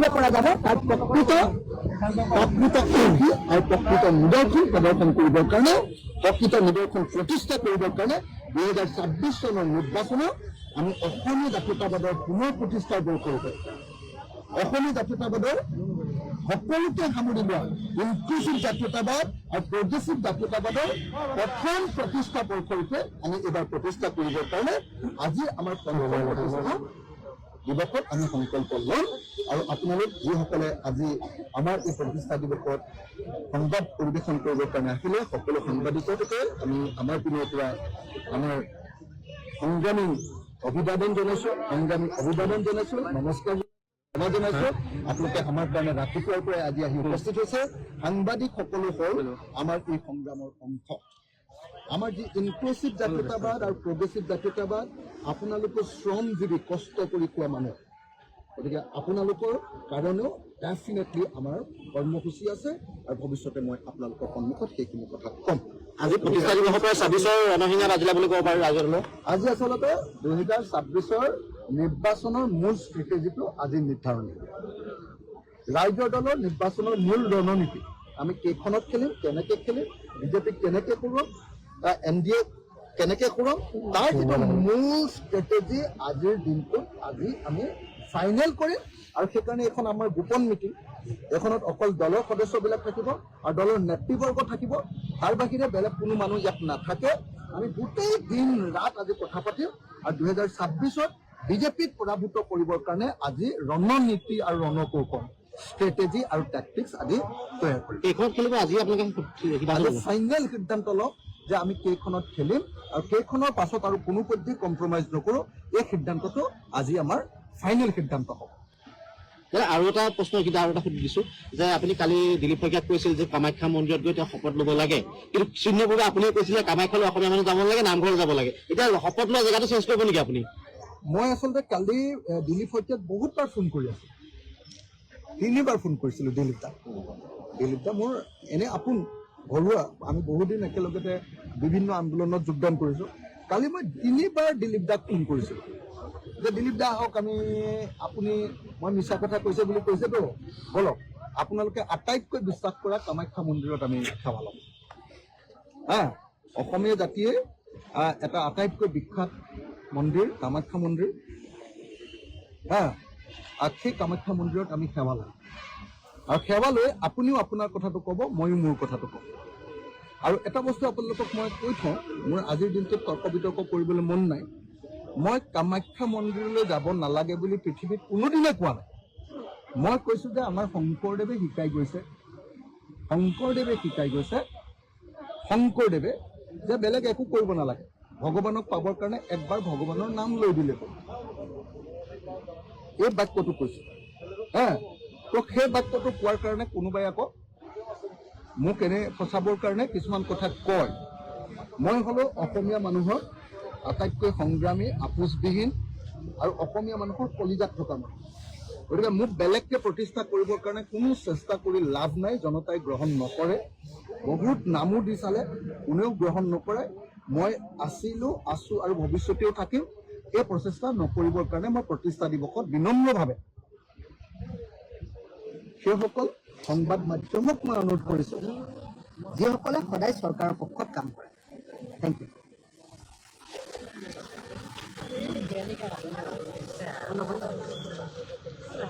কৰিব পৰা যাব তাৰ প্ৰকৃত আৰু প্ৰকৃত নিদৰ্শন প্ৰদৰ্শন কৰিবৰ কাৰণে প্ৰকৃত নিদৰ্শন প্ৰতিষ্ঠা কৰিবৰ কাৰণে 2026 চনৰ নিৰ্বাচনত আমি অসমীয়া জাতীয়তাবাদৰ পুনৰ প্ৰতিষ্ঠাৰ বৰ্ষৰূপে অসমীয়া জাতীয়তাবাদৰ সকলোকে সামৰি লোৱা ইনক্লুচিভ জাতীয়তাবাদ আৰু প্ৰগ্ৰেছিভ জাতীয়তাবাদৰ প্ৰথম প্ৰতিষ্ঠা বৰ্ষৰূপে আমি এইবাৰ প্ৰতিষ্ঠা কৰিবৰ কাৰণে আজি আমাৰ প্ৰতিষ্ঠা দিৱসত আমি সংকল্প ল'ম আৰু আপোনালোক যিসকলে আজি আমাৰ এই প্ৰতিষ্ঠা দিৱসত সংবাদ পৰিৱেশন কৰিবৰ কাৰণে আহিলে সকলো সাংবাদিককে আমি আমাৰ পিনৰ পৰা আমাৰ সংগ্ৰামী অভিবাদন জনাইছোঁ নমস্কাৰ জনাইছোঁ আপোনালোকে আমাৰ কাৰণে ৰাতিপুৱাৰ পৰাই আজি আহি উপস্থিত হৈছে সাংবাদিক সকলো হ'ল আমাৰ এই সংগ্ৰামৰ অংশ আমাৰ যি ইনক্লুচিভ জাতীয়তাবাদ আৰু প্ৰগ্ৰেছিভ জাতীয়তাবাদ আপোনালোকৰ শ্ৰমজীৱী কষ্ট কৰি খোৱা মানুহ গতিকে আপোনালোকৰ কাৰণেও ডেফিনেটলি আমাৰ কৰ্মসূচী আছে আৰু ভৱিষ্যতে মই আপোনালোকৰ সন্মুখত সেইখিনি কথা ক'ম আজি প্ৰতিষ্ঠা দিৱসৰ পৰা 26ৰ ৰণসিঙা বাজিলা বুলি ক'ব পাৰি ৰাইজৰ আজি আচলতে 2026ৰ নিৰ্বাচনৰ মূল ষ্ট্ৰেটেজিটো আজি নিৰ্ধাৰণ ৰাইজৰ দলৰ নিৰ্বাচনৰ মূল ৰণনীতি আমি কেইখনত খেলিম কেনেকৈ খেলিম বিজেপিক কেনেকৈ কৰোঁ NDA কেনেকৈ কৰোঁ তাৰ যিটো মূল ষ্ট্ৰেটেজি আজিৰ দিনটোত আজি আমি ফাইনেল কৰিম আৰু সেইকাৰণে এখন আমাৰ গোপন মিটিং এখনত অকল দলৰ সদস্যবিলাক থাকিব আৰু দলৰ নেতৃবৰ্গ থাকিব তাৰ বাহিৰে বেলেগ কোনো মানুহ ইয়াত নাথাকে আমি গোটেই দিন ৰাত আজি কথা পাতিম আৰু 2026ত বিজেপিক পৰাভূত কৰিবৰ কাৰণে আজি ৰণনীতি আৰু ৰণকৌশল ষ্ট্ৰেটেজি আৰু টেকটিক্স আজি তৈয়াৰ কৰিম এইখন খেলিব আজি আপোনালোকে ফাইনেল সিদ্ধান্ত লওক যে আমি কেইখনত খেলিম আৰু কেইখনৰ পাছত আৰু কোনো পধ্যে কম্প্ৰমাইজ নকৰোঁ এই সিদ্ধান্তটো আজি আমাৰ ফাইনেল সিদ্ধান্ত হ'ব আৰু এটা প্ৰশ্ন এইকেইটা আৰু এটা সুধি দিছোঁ যে আপুনি কালি দিলীপ শইকীয়াক কৈছিল যে কামাখ্যা মন্দিৰত গৈ তেওঁ শপত ল'ব লাগে কিন্তু চিহ্নভাৱে আপুনিও কৈছিলে কামাখ্যালৈ অসমীয়া মানুহ যাব লাগে নামঘৰ যাব লাগে এতিয়া শপত লোৱা জেগাটো চেঞ্জ কৰিব নেকি আপুনি মই আচলতে কালি দিলীপ শইকীয়াক বহুতবাৰ ফোন কৰি আছোঁ 3বাৰ ফোন কৰিছিলোঁ দিলীপ দা মোৰ এনে আপোন ঘৰুৱা আমি বহুদিন একেলগতে বিভিন্ন আন্দোলনত যোগদান কৰিছোঁ কালি মই 3বাৰ দিলীপ দাক ফোন কৰিছিলোঁ যে দিলীপ দা আহক আপুনি মই মিছা কথা কৈছে বুলি কৈছেতো বলক আপোনালোকে আটাইতকৈ বিশ্বাস কৰা কামাখ্যা মন্দিৰত আমি সেৱা ল'ম অসমীয়া জাতিয়ে এটা আটাইতকৈ বিখ্যাত মন্দিৰ কামাখ্যা মন্দিৰ সেই কামাখ্যা মন্দিৰত আমি সেৱা ল'ম আৰু সেৱা লৈ আপুনিও আপোনাৰ কথাটো ক'ব ময়ো মোৰ কথাটো ক'ম আৰু এটা বস্তু আপোনালোকক মই কৈ থওঁ মোৰ আজিৰ দিনটোত তৰ্ক বিতৰ্ক কৰিবলৈ মন নাই মই কামাখ্যা মন্দিৰলৈ যাব নালাগে বুলি পৃথিৱীত কোনোদিনে কোৱা নাই মই কৈছোঁ যে আমাৰ শংকৰদেৱে যে বেলেগ একো কৰিব নালাগে ভগৱানক পাবৰ কাৰণে একবাৰ ভগৱানৰ নাম লৈ দিলে এই বাক্যটো কৈছোঁ তো সেই বাক্যটো কোৱাৰ কাৰণে কোনোবাই আকৌ মোক এনে ফচাবৰ কাৰণে কিছুমান কথা কয় মই হ'লো অসমীয়া মানুহৰ আটাইতকৈ সংগ্ৰামী আপোচবিহীন আৰু অসমীয়া মানুহৰ কলিজাত থকা মানুহ গতিকে মোক বেলেগকৈ প্ৰতিষ্ঠা কৰিবৰ কাৰণে কোনো চেষ্টা কৰি লাভ নাই জনতাই গ্ৰহণ নকৰে বহুত নামো দি চালে কোনেও গ্ৰহণ নকৰে মই আছোঁ আৰু ভৱিষ্যতেও থাকিম এই প্ৰচেষ্টা নকৰিবৰ কাৰণে মই প্ৰতিষ্ঠা দিৱসত বিনম্ৰভাৱে সেইসকল সংবাদ মাধ্যমক মই অনুৰোধ কৰিছোঁ যিসকলে সদায় চৰকাৰৰ পক্ষত কাম কৰে থেংক ইউ